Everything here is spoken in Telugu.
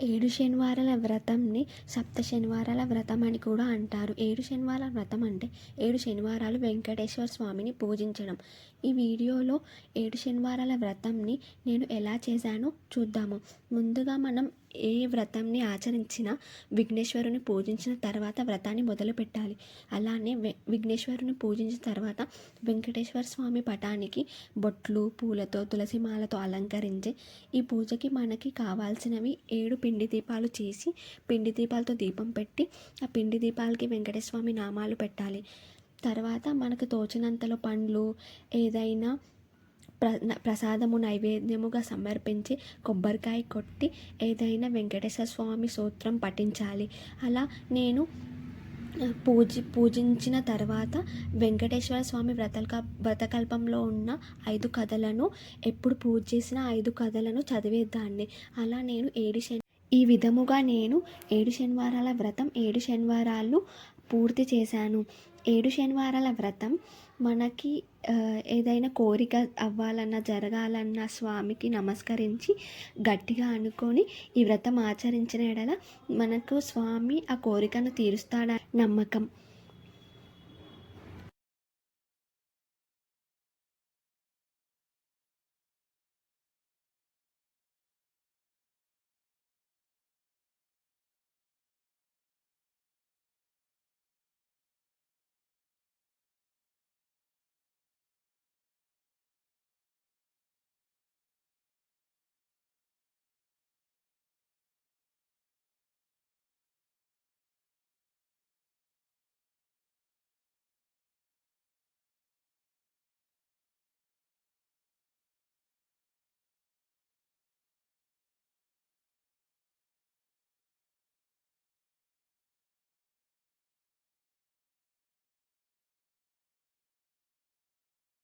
7 శనివారాల వ్రతంని సప్త శనివారాల వ్రతం అని కూడా అంటారు. 7 శనివారాల వ్రతం అంటే 7 శనివారాలు వెంకటేశ్వర స్వామిని పూజించడం. ఈ వీడియోలో 7 శనివారాల వ్రతంని నేను ఎలా చేశానో చూద్దాము. ముందుగా మనం ఏ వ్రతంని ఆచరించినా విఘ్నేశ్వరుని పూజించిన తర్వాత వ్రతాన్ని మొదలుపెట్టాలి. అలానే విఘ్నేశ్వరుని పూజించిన తర్వాత వెంకటేశ్వర స్వామి పటానికి బొట్లు, పూలతో, తులసి మాలతో అలంకరించి ఈ పూజకి మనకి కావాల్సినవి 7 పిండి దీపాలు చేసి పిండి దీపాలతో దీపం పెట్టి ఆ పిండి దీపాలకి వెంకటేశ్వర స్వామి నామాలు పెట్టాలి. తర్వాత మనకు తోచినంతలో పండ్లు ఏదైనా ప్రసాదము నైవేద్యముగా సమర్పించి కొబ్బరికాయ కొట్టి ఏదైనా వెంకటేశ్వర స్వామి స్తోత్రం పఠించాలి. అలా నేను పూజించిన తర్వాత వెంకటేశ్వర స్వామి వ్రతకల్పంలో ఉన్న 5 కథలను ఎప్పుడు పూజ చేసిన 5 కథలను చదివేదాన్ని. అలా నేను ఈ విధముగా నేను 7 శనివారాల వ్రతం 7 శనివారాలు పూర్తి చేశాను. 7 శనివారాల వ్రతం మనకి ఏదైనా కోరిక అవ్వాలన్నా జరగాలన్నా స్వామికి నమస్కరించి గట్టిగా అనుకొని ఈ వ్రతం ఆచరించిన ఎడల మనకు స్వామి ఆ కోరికను తీరుస్తాడని నమ్మకం.